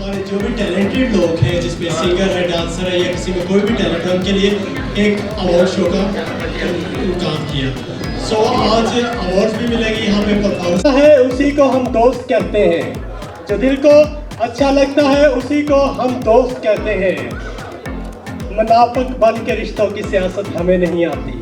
हमारे जो भी टैलेंटेड लोग हैं, जिसमें सिंगर है, डांसर है या किसी में कोई भी टैलेंट है, उनके लिए एक अवार्ड शो का काम किया। सो आज अवार्ड्स भी मिलेंगे, यहाँ पे परफॉर्मेंस है, उसी को हम दोस्त कहते हैं। जो दिल को अच्छा लगता है उसी को हम दोस्त कहते हैं। मुनाफिक बन के रिश्तों की सियासत हमें नहीं आती।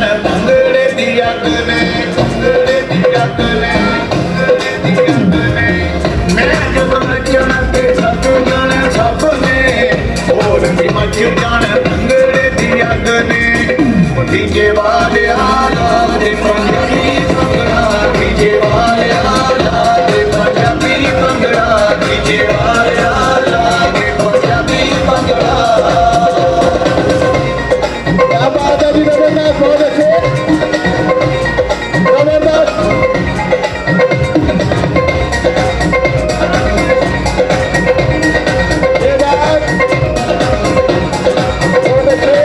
जान भंगड़े दी अग ने, भंगड़े दी अग ने, भंगड़े दी अग ने। मैं जब नचण ते सब जाने सबने, होर भी मच जान भंगड़े दी अग ने। डीजे वाले आला दे पंजाबी भंगड़ा, डीजे वाले आला दे पंजाबी भंगड़ा, डीजे वाले आला दे पंजाबी भंगड़ा। क्या बात है जी, जबरदस्त, बहुत अच्छे, जबरदस्त। ये बात बहुत अच्छे।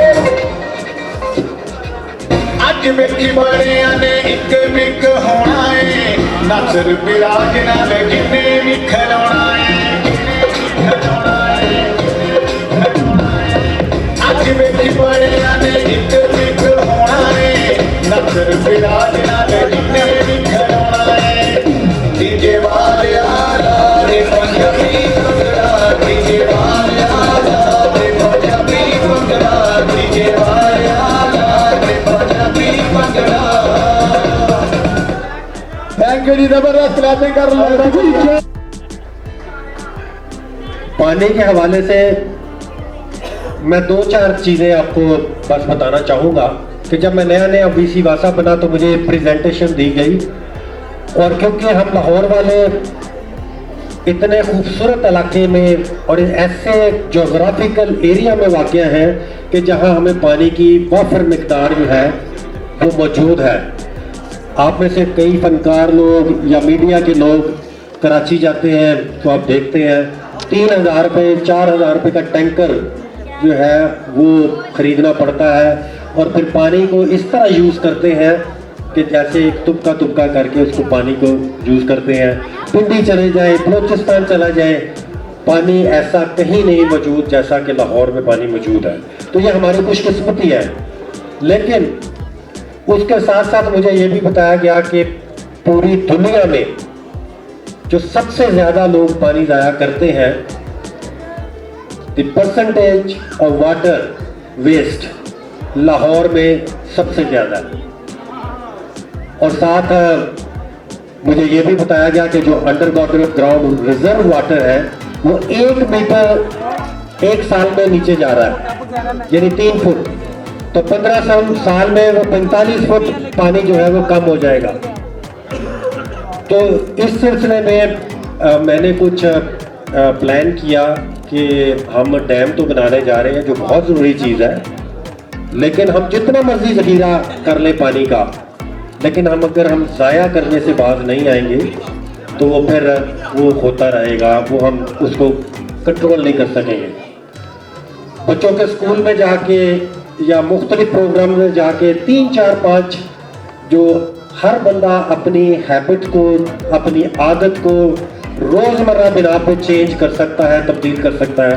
अज वेखी बड़िया ने इक मिक होना है, नसर बिराज नाल जिन्ने भी खिलौना है, खिलौना है, खिलौना है। अज वेखी बड़िया ने इक मिक होना है, नसर बिराज नाल जिन्ने भी खिलौना है। डीजे वाले आला रे पंजाबी भंगड़ा, डीजे वाले आला रे पंजाबी भंगड़ा, डीजे वाले आला रे पंजाबी भंगड़ा। थैंक यू जी, जबरदस्त क्लैपिंग कर लो। पानी के हवाले से मैं 2-4 चीज़ें आपको बस बताना चाहूँगा कि जब मैं नया नया बीसी वासा बना तो मुझे प्रेजेंटेशन दी गई, और क्योंकि हम लाहौर वाले इतने खूबसूरत इलाके में और ऐसे जोग्राफिकल एरिया में वाक़ हैं कि जहाँ हमें पानी की वाफर मिकदार जो है वो मौजूद है। आप में से कई फनकार लोग या मीडिया के लोग कराची जाते हैं तो आप देखते हैं 3000 रुपये 4000 रुपये का टैंकर जो है वो ख़रीदना पड़ता है, और फिर पानी को इस तरह यूज़ करते हैं कि जैसे एक तुबका तुबका करके उसको पानी को यूज़ करते हैं। पिंडी चले जाए, बलोचिस्तान चला जाए, पानी ऐसा कहीं नहीं मौजूद जैसा कि लाहौर में पानी मौजूद है। तो ये हमारी खुशकिस्मती है। लेकिन उसके साथ साथ मुझे ये भी बताया गया कि पूरी दुनिया में जो सबसे ज़्यादा लोग पानी ज़ाया करते हैं, the percentage of water waste Lahore में सबसे ज़्यादा है। और साथ मुझे ये भी बताया गया कि जो अंडर ग्राउंड रिजर्व वाटर है वो 1 मीटर 1 साल में नीचे जा रहा है, यानी 3 फुट। तो 15 साल में वो 45 फुट पानी जो है वो कम हो जाएगा। तो इस सिलसिले में मैंने कुछ प्लान किया कि हम डैम तो बनाने जा रहे हैं, जो बहुत ज़रूरी चीज़ है, लेकिन हम जितना मर्जी ज़ख़ीरा कर ले पानी का, लेकिन अगर हम ज़ाया करने से बाज नहीं आएंगे तो वो फिर वो होता रहेगा, वो हम उसको कंट्रोल नहीं कर सकेंगे। बच्चों के स्कूल में जाके या मुख्तलिफ प्रोग्राम में जाके 3, 4, 5 जो हर बंदा अपनी हैबिट को, अपनी आदत को रोज़मर्रा बिना पे चेंज कर सकता है, तब्दील कर सकता है।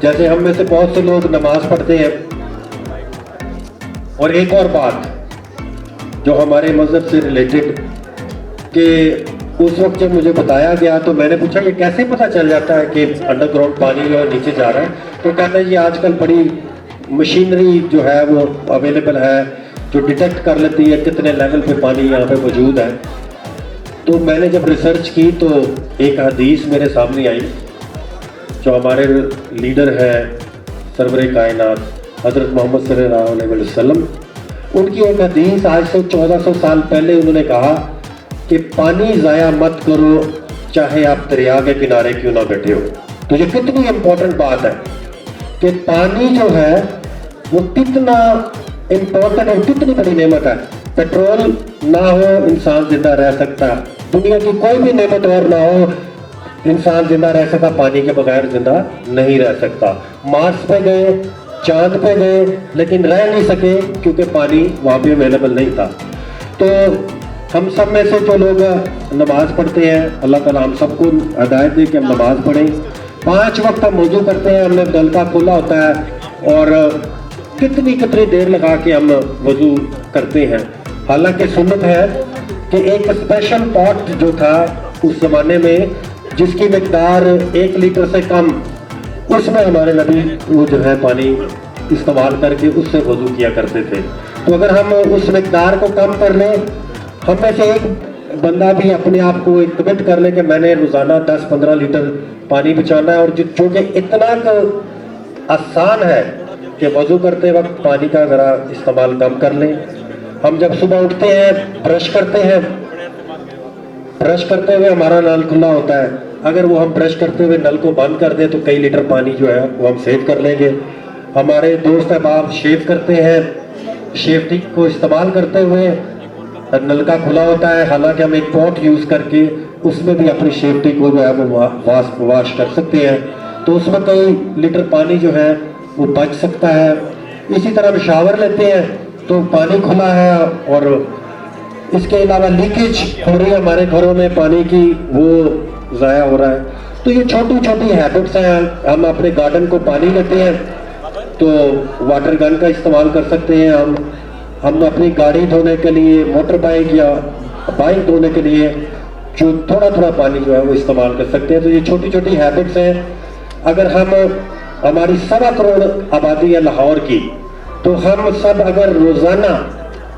जैसे हम में से बहुत से लोग नमाज पढ़ते हैं। और एक और बात जो हमारे मज़हब से रिलेटेड, कि उस वक्त जब मुझे बताया गया तो मैंने पूछा ये कैसे पता चल जाता है कि अंडरग्राउंड पानी जो है नीचे जा रहा है। तो कहता है ये आजकल बड़ी मशीनरी जो है वो अवेलेबल है जो डिटेक्ट कर लेती है कितने लेवल पे पानी यहाँ पे मौजूद है। तो मैंने जब रिसर्च की तो एक हदीस मेरे सामने आई, जो हमारे लीडर हैं सरवरे कायनात हज़रत मोहम्मद सल्लल्लाहु अलैहि वसल्लम, उनकी एक हदीस आज से 1400 साल पहले उन्होंने कहा कि पानी ज़ाया मत करो चाहे आप दरिया के किनारे क्यों ना बैठे हो। तो ये कितनी इम्पोर्टेंट बात है कि पानी जो है वो कितना इम्पोर्टेंट और कितनी बड़ी नेमत है। पेट्रोल ना हो इंसान जिंदा रह सकता, दुनिया की कोई भी नेमत और ना हो इंसान जिंदा रह सकता, पानी के बगैर जिंदा नहीं रह सकता। मार्स पे गए, चांद पे गए, लेकिन रह नहीं सके क्योंकि पानी वहाँ पे अवेलेबल नहीं था। तो हम सब में से जो लोग नमाज पढ़ते हैं, अल्लाह ताला हम सबको हिदायत दे कि हम नमाज पढ़ें। 5 वक्त हम वज़ू करते हैं, हमने दलका खोला होता है और कितनी देर लगा के हम वज़ू करते हैं। हालांकि सुन्नत है कि एक स्पेशल पॉट जो था उस ज़माने में जिसकी मिकदार 1 लीटर से कम, उसमें हमारे नबी वो जो है पानी इस्तेमाल करके उससे वज़ू किया करते थे। तो अगर हम उस मिकदार को कम कर लें, हम में से एक बंदा भी अपने आप को एक कमिट कर ले कि मैंने रोजाना 10-15 लीटर पानी बचाना है, और जो कि इतना तो आसान है कि वजू करते वक्त पानी का ज़रा इस्तेमाल कम कर लें। हम जब सुबह उठते हैं, ब्रश करते हुए हमारा नल खुला होता है, अगर वो हम ब्रश करते हुए नल को बंद कर दें तो कई लीटर पानी जो है वो हम सेव कर लेंगे। हमारे दोस्त अहबाब शेव करते हैं, शेव को इस्तेमाल करते हुए नल का खुला होता है, हालांकि हम एक पॉट यूज़ करके उसमें भी अपनी सेफ्टी को जो है वो वाश कर सकते हैं, तो उसमें कई लीटर पानी जो है वो बच सकता है। इसी तरह हम शावर लेते हैं तो पानी खुला है, और इसके अलावा लीकेज हो रही है हमारे घरों में पानी की, वो ज़ाया हो रहा है। तो ये छोटी छोटी हैबिट्स हैं। हम अपने गार्डन को पानी लेते हैं तो वाटर गन का इस्तेमाल कर सकते हैं। हम अपनी गाड़ी धोने के लिए, मोटर बाइक या बाइक धोने के लिए जो थोड़ा थोड़ा पानी जो है वो इस्तेमाल कर सकते हैं। तो ये छोटी छोटी हैबिट्स हैं। अगर हम, हमारी 1.25 करोड़ आबादी है लाहौर की, तो हम सब अगर रोज़ाना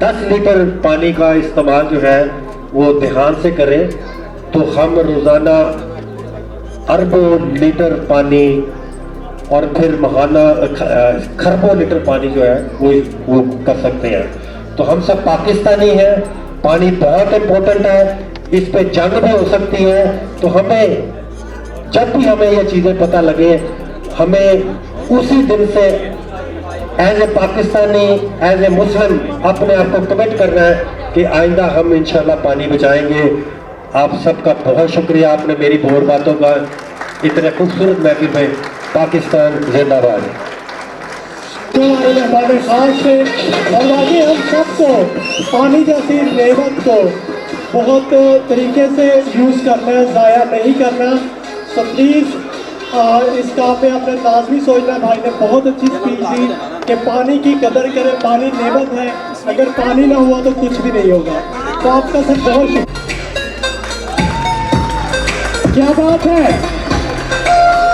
10 लीटर पानी का इस्तेमाल जो है वो ध्यान से करें, तो हम रोज़ाना अरबों लीटर पानी और फिर महाना खरबों लीटर पानी जो है वो कर सकते हैं। तो हम सब पाकिस्तानी हैं, पानी बहुत इम्पोर्टेंट है, इस पे जंग भी हो सकती है। तो हमें जब भी हमें ये चीज़ें पता लगे, हमें उसी दिन से as a Pakistani, as a Muslim अपने आप को कमिट करना है कि आइंदा हम इंशाल्लाह पानी बचाएंगे। आप सबका बहुत शुक्रिया, आपने मेरी बहुत बातों का इतने खूबसूरत महफिल में। पाकिस्तान जिंदाबाद। तो हमारे खास से और आगे हम सबको पानी जैसी नेमत को बहुत तरीके से यूज़ करना है, ज़ाया नहीं करना। तो प्लीज़ इस काम में अपने लाजमी सोचना। भाई ने बहुत अच्छी स्पीच दी कि पानी की कदर करें, पानी नेमत है, अगर पानी ना हुआ तो कुछ भी नहीं होगा। तो आपका सब बहुत क्या बात है।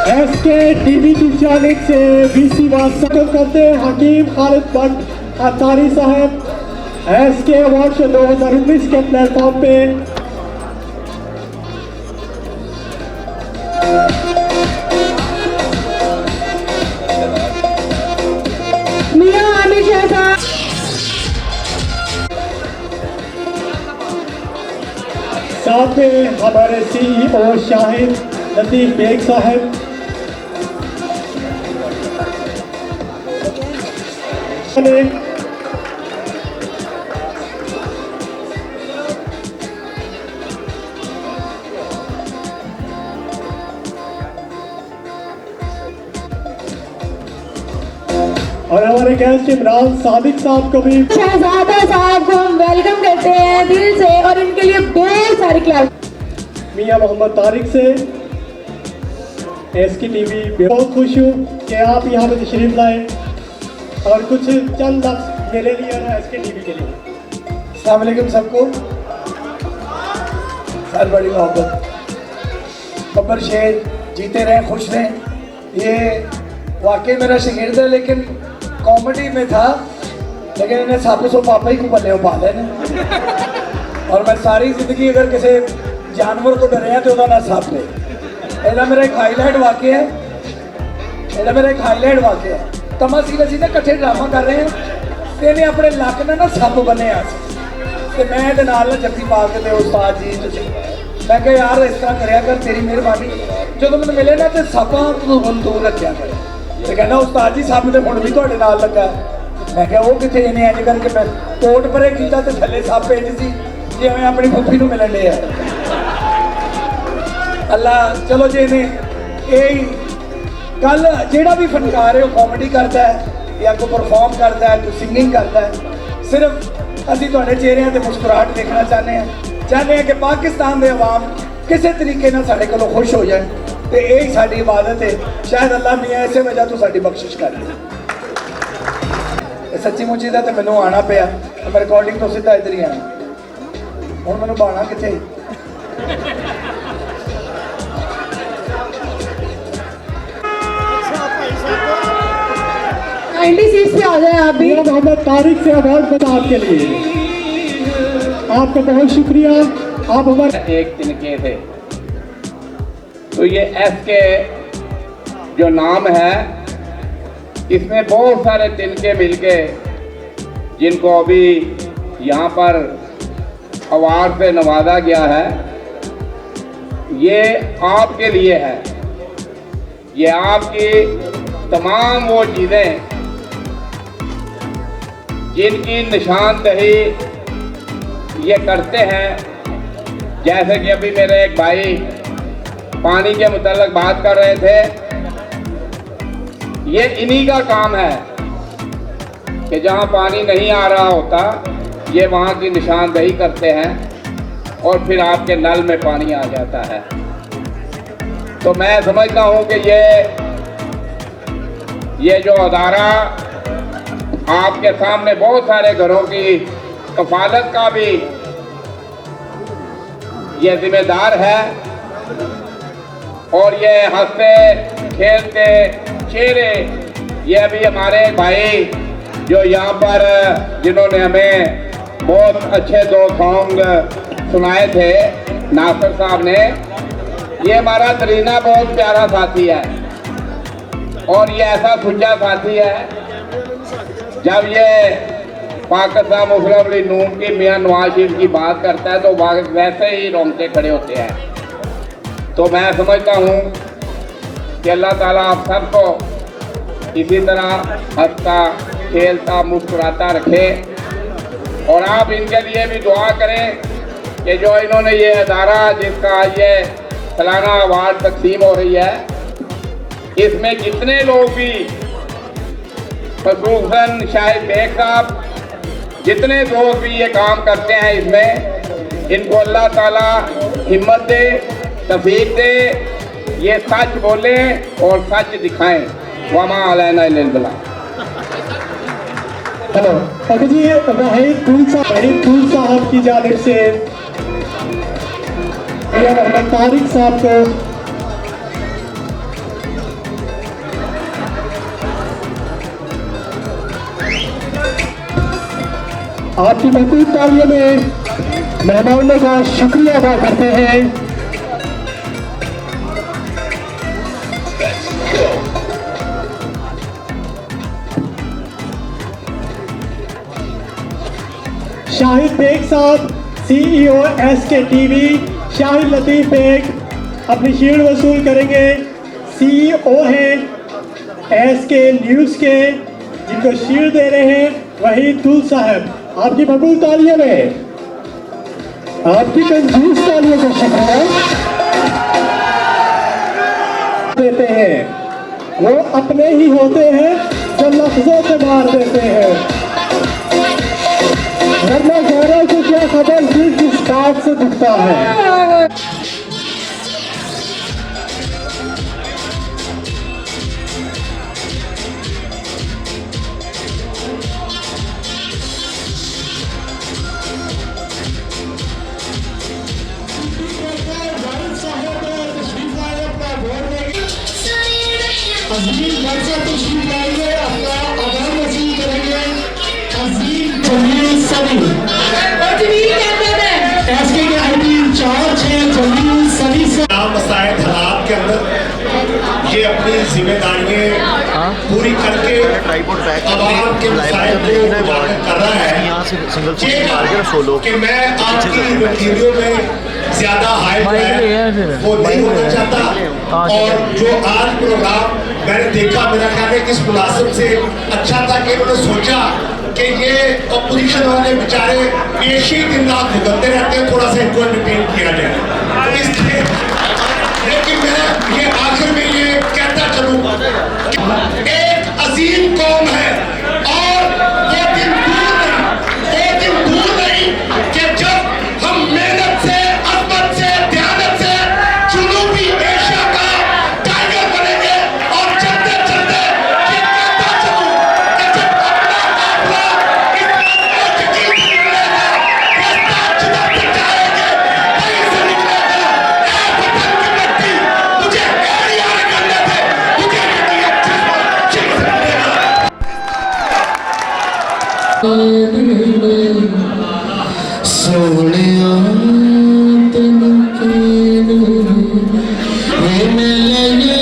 एसके टीवी की जानिब से वीसी वास्ता करते हैं हकीम खालिद भट्ट अतारी साहब, एसके अवार्ड शो 2019 के प्लेटफॉर्म पे। मियां हमेशा साहब, साथ में हमारे CEO शाहिद लतीफ बेग साहब, और हमारे गेस्ट इमरान सादिक साहब को भी, शहजादा साहब को हम वेलकम करते हैं दिल से, और इनके लिए ढेर सारी क्लास। मियां मोहम्मद तारिक से एसके टीवी, बहुत खुश हूँ कि आप यहाँ पे तशरीफ लाए और कुछ चंद लफ्ज़ मेरे लिए और एसके टीवी के लिए। अस्सलाम वालेकुम सबको, सर बड़ी मोहब्बत। बब्बर शेर जीते रहें, खुश रहें। ये वाकई मेरा शागिर्द है, लेकिन कॉमेडी में था, लेकिन इन्हें सापो सो पापा ही को बल्ले पा लेने। और मैं सारी जिंदगी अगर किसी जानवर को डरे तो ना सप है। ਇਹਦਾ ਮੇਰਾ ਇੱਕ ਹਾਈਲਾਈਟ ਵਾਕਿਆ ਹੈ। ਤਮਾ ਸੀ ਅਸੀਂ ਨਾ ਇਕੱਠੇ ਡਰਾਮਾ ਕਰ ਰਹੇ ਹਾਂ ਤੇ ਇਹਨੇ ਆਪਣੇ ਲੱਕ ਨਾਲ ਨਾ ਸੱਪ ਬੰਨਿਆ ਸੀ, ਤੇ ਮੈਂ ਇਹਦੇ ਨਾਲ ਜੱਫੀ ਪਾ ਕੇ ਤੇ ਉਸਤਾਦ ਜੀ ਤੁਸੀਂ, ਮੈਂ ਕਿਹਾ ਯਾਰ ਇਸ ਤਰ੍ਹਾਂ ਕਰਿਆ ਕਰ, ਤੇਰੀ ਮਿਹਰਬਾਨੀ। ਜਦੋਂ ਮੈਨੂੰ ਮਿਲੇ ਨਾ ਤੇ ਸੱਪਾਂ ਤੋਂ ਹੁਣ ਦੂਰ ਰੱਖਿਆ ਕਰ। ਤੇ ਕਹਿੰਦਾ ਉਸਤਾਦ ਜੀ ਸੱਪ ਤੇ ਹੁਣ ਵੀ ਤੁਹਾਡੇ ਨਾਲ ਲੱਗਾ। ਮੈਂ ਕਿਹਾ ਉਹ ਕਿੱਥੇ? ਇਹਨੇ ਇੰਝ ਕਰਕੇ ਮੈਂ ਕੋਟ ਪਰੇ ਕੀਤਾ ਤੇ ਥੱਲੇ ਸੱਪ ਇੰਝ ਸੀ ਜਿਵੇਂ ਆਪਣੀ ਫੁੱਫੀ ਨੂੰ ਮਿਲਣ ਲਿਆ। अल्लाह चलो जी ने यही कल जेड़ा भी फनकार है वो कॉमेडी करता है या कोई परफॉर्म करता है, कोई सिंगिंग करता है। सिर्फ असी तुहाडे चेहरिਆਂ ते मुस्कुराहट देखना चाहते हैं कि पाकिस्तान के अवाम किसी तरीके नाल साडे कोलों खुश हो जाए, तो यही साडी इबादत है। शायद अल्लाह मियाँ इसे वजह तो साडी बख्शिश कर दे। सच्ची मुची का तो मैनू आना पिया, मैं रिकॉर्डिंग तो सीधा इधर ही आना। हुण मैनू बहाना कित्थे? काइंडली सीट्स पे आ जाए आप भी। मियां मोहम्मद तारिक से अवार्ड बता आपके लिए। आपका बहुत शुक्रिया। आप हमारे एक तिनके थे। तो ये एस के जो नाम है, इसमें बहुत सारे तिनके मिलके जिनको अभी यहाँ पर अवार्ड से नवाजा गया है, ये आपके लिए है। ये आपकी तमाम वो चीज़ें जिनकी निशानदही ये करते हैं। जैसे कि अभी मेरे एक भाई पानी के मुताल्लिक बात कर रहे थे, ये इन्हीं का काम है कि जहाँ पानी नहीं आ रहा होता, ये वहाँ की निशानदही करते हैं और फिर आपके नल में पानी आ जाता है। तो मैं समझता हूँ कि ये जो अदारा आपके सामने बहुत सारे घरों की कफालत का भी ये जिम्मेदार है, और ये हंसते खेलते चेहरे, ये भी हमारे भाई जो यहाँ पर जिन्होंने हमें बहुत अच्छे 2 सॉन्ग सुनाए थे, नासिर साहब ने, ये हमारा तरीना बहुत प्यारा साथी है और ये ऐसा सुच्चा साथी है। जब ये पाकिस्तान मुस्लिम लीग नून की मियां नवाज शरीफ की बात करता है तो वैसे ही रोंगटे खड़े होते हैं। तो मैं समझता हूँ कि अल्लाह ताला आप सबको इसी तरह हंसता खेलता मुस्कुराता रखे, और आप इनके लिए भी दुआ करें कि जो इन्होंने ये अदारा जिसका ये सालाना अवार्ड तकसीम हो रही है, इसमें जितने लोग भी, खसूसन शाहिद बेग साहब, जितने दोस्त भी ये काम करते हैं इसमें, इनको अल्लाह ताला हिम्मत दे, तौफीक दे, ये सच बोले और सच दिखाएं। वमा अलैना इल्लल बलाग। हेलो अभी जी, वहीद कुल साहब की जानिब से मियां मोहम्मद तारिक साहब को आपकी महबूब तालियों में मेहमानों का शुक्रिया अदा करते हैं। शाहिद बेग साहब, CEO SK TV, शाहिद लतीफ़ बेग अपनी शील्ड वसूल करेंगे। CEO हैं SK न्यूज़ के, जिनको शील्ड दे रहे हैं वहीद कुल साहब। आपकी मकबूल तालियों में, आपकी कंजूस तालियों का शुक्रिया देते हैं। वो अपने ही होते हैं जो लफ्जों से मार देते हैं, वरना गैरों को क्या खबर किस बात से दिखता है। अजीम घर से तशरीफ लाएंगे, अपना आभार वसूल करेंगे। अजीम जमील सभी एसके के आईटी इंचार्ज हैं, जमील सभी से मसाए हालात के अंदर ये अपनी जिम्मेदारियां पूरी करके आवाम के मसाइल को उजागर कर रहा है कि मैं आपकी वीडियो में ज्यादा हाइप है वो नहीं होना चाहता। और जो आज प्रोग्राम मैंने देखा, मेरा ख्याल है कि इस मुनासिब से अच्छा था कि उन्होंने सोचा कि ये अपोजिशन वाले बेचारे पेश ही दिन रात भुगतते रहते हैं, थोड़ा सा इनको एंटरटेन किया जाए। तो इसलिए, लेकिन मैं ये आखिर में ये कहता चलूँ, एक अजीम कौम है और वो दिन दूर नहीं कि जब हम मेहनत से, अज़मत से, दयानत से जुनूबी एशिया का टाइगर बनेंगे। और चलते चलते ये कहता चलूं कि जब अपना काफिला इस रास्ते से निकलेगा, रास्ता जिधर तक जाएंगे वहीं से निकलेगा। ऐ वतन की मिट्टी, मुझे एरिया करने दे, मुझे नहीं अच्छी चीज मिलेगा। सोनिया तेनू केनू वे मिले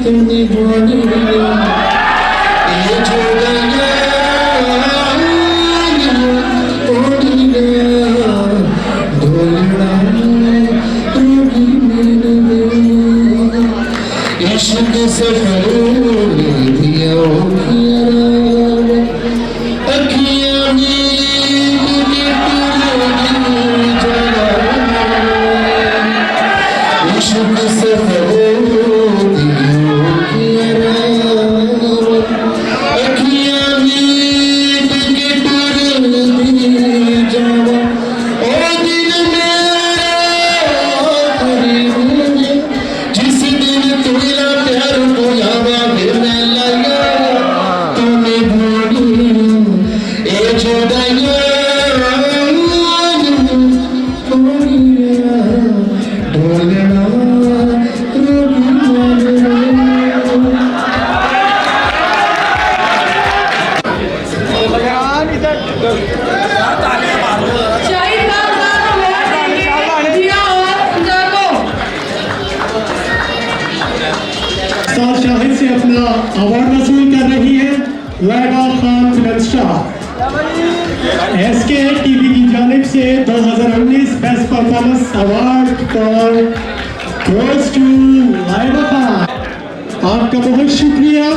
तेनी बोली ये जो गया ओडिया ढोलना रूही मेरे इश्क से दिया अखियां इश्क से जिस दिन तेरा प्यार बुलावा फिर मैं लगा तुम्हें भूलूं ए जुदाइयां ढोलना शाहिद खान जिया और जाको साथ शाहिद से अपना अवार्ड वसूल कर रही है Laiba Khan film star SK TV की जानिब से 2019 best performance award for goes to Laiba Khan. आपका बहुत शुक्रिया।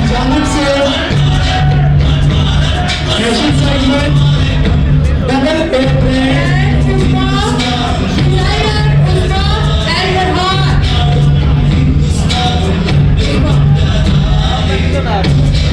जानिब से fashion segment double and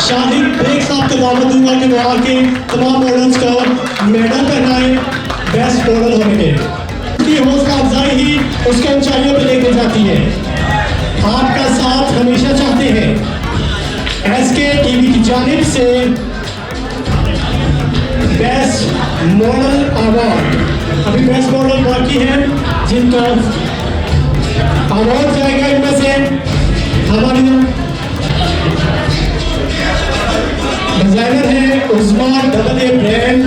Shahid Baig साहब को दावत दूंगा कि वो आके तमाम मॉडल्स को मेडल पहनाए बेस्ट मॉडल होने के। उसकी हौसला अफजाई ही उसको ऊंचाइयों पे लेके जाती है। आपका साथ हमेशा चाहते हैं। एसके टीवी की जानिब से बेस्ट मॉडल अवार्ड, अभी बेस्ट मॉडल बाकी है जिनको अवार्ड जाएगा। इनमें से हमारी डिजाइनर है उस्मा डबल ए ब्रांड,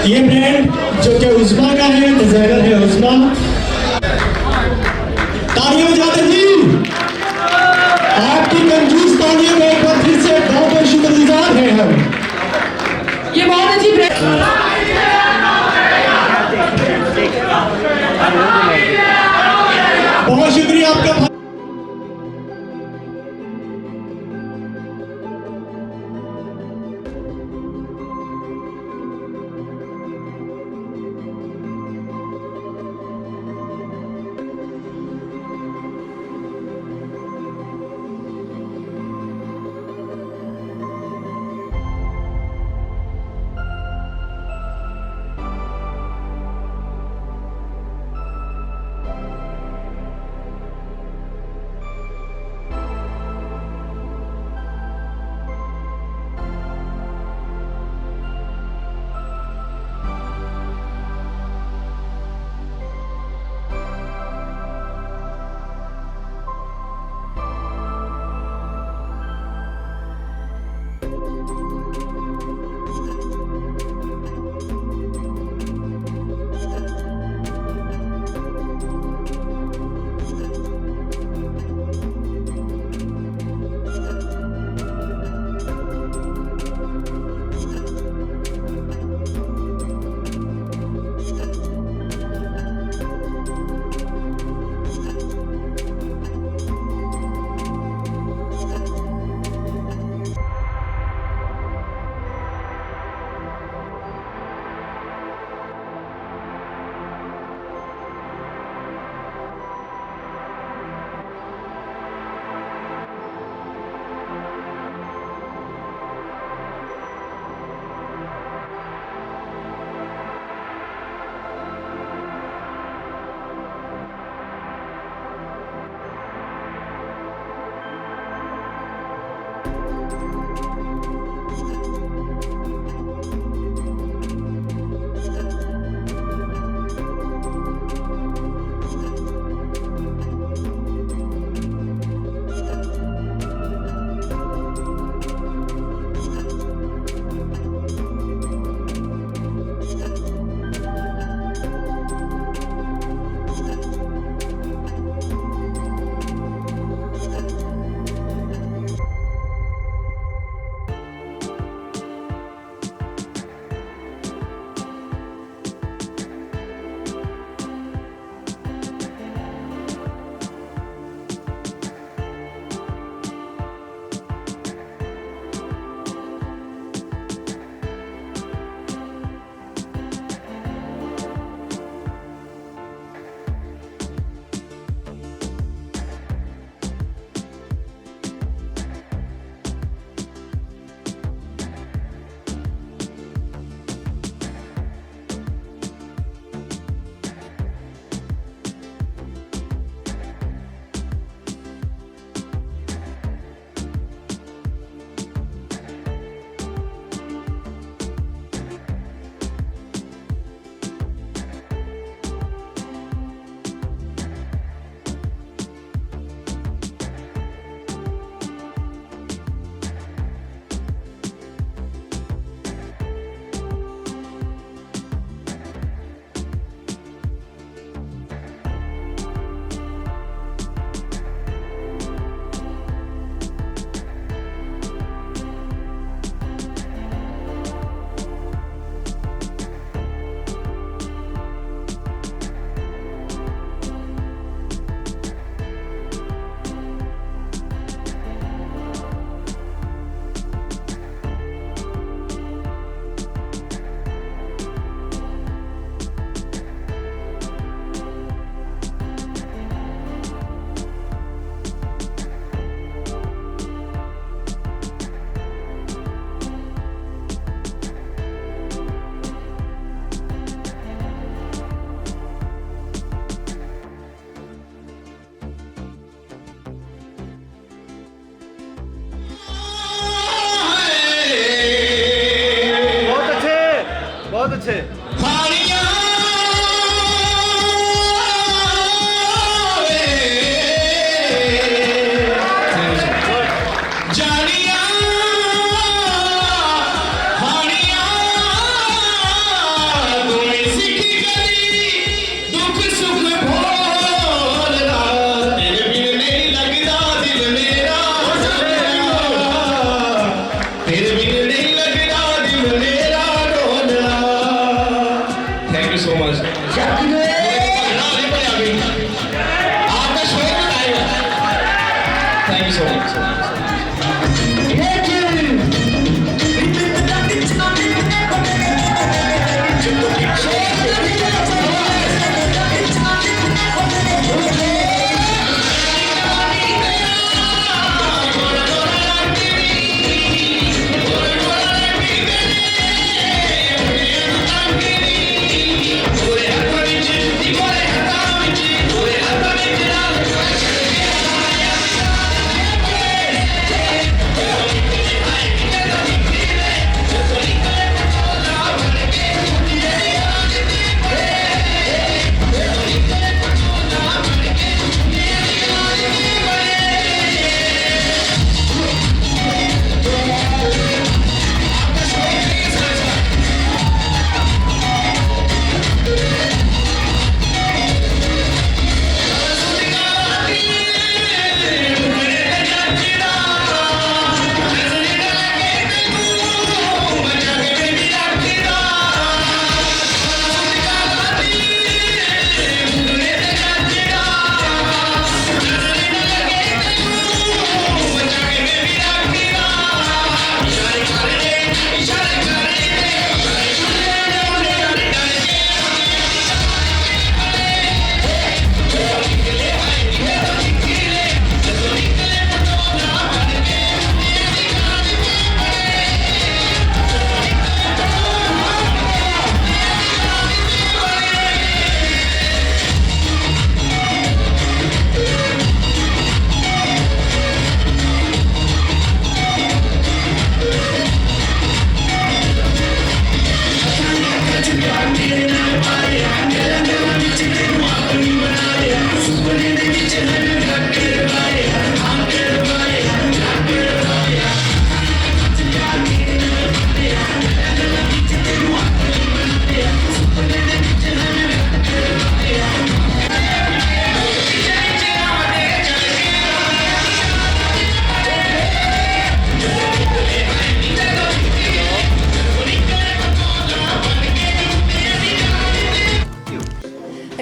ये ब्रांड जो कि उस्मा का है, डिजाइनर है उस्मा। तालियां बजाते जी, आपकी कंजूस तालियों में एक बार फिर से बहुत बहुत शुक्रगुजार हैं हम। ये बहुत अच्छी बहुत शुक्रिया आपका। आपका शोर बनाएगा। Thank you so much.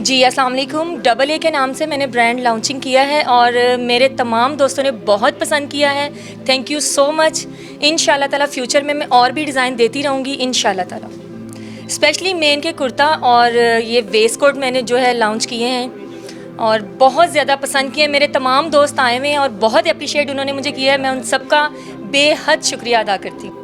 जी अस्सलाम वालेकुम। डबल ए के नाम से मैंने ब्रांड लॉन्चिंग किया है और मेरे तमाम दोस्तों ने बहुत पसंद किया है। Thank you so much. इंशाल्लाह ताला फ्यूचर में मैं और भी डिज़ाइन देती रहूँगी इंशाल्लाह ताला। स्पेशली मेन के कुर्ता और ये वेस्ट कोट मैंने जो है लॉन्च किए हैं और बहुत ज़्यादा पसंद किए। मेरे तमाम दोस्त आए हुए हैं और बहुत अप्रिशिएट उन्होंने मुझे किया है। मैं उन सबका बेहद शुक्रिया अदा करती हूँ।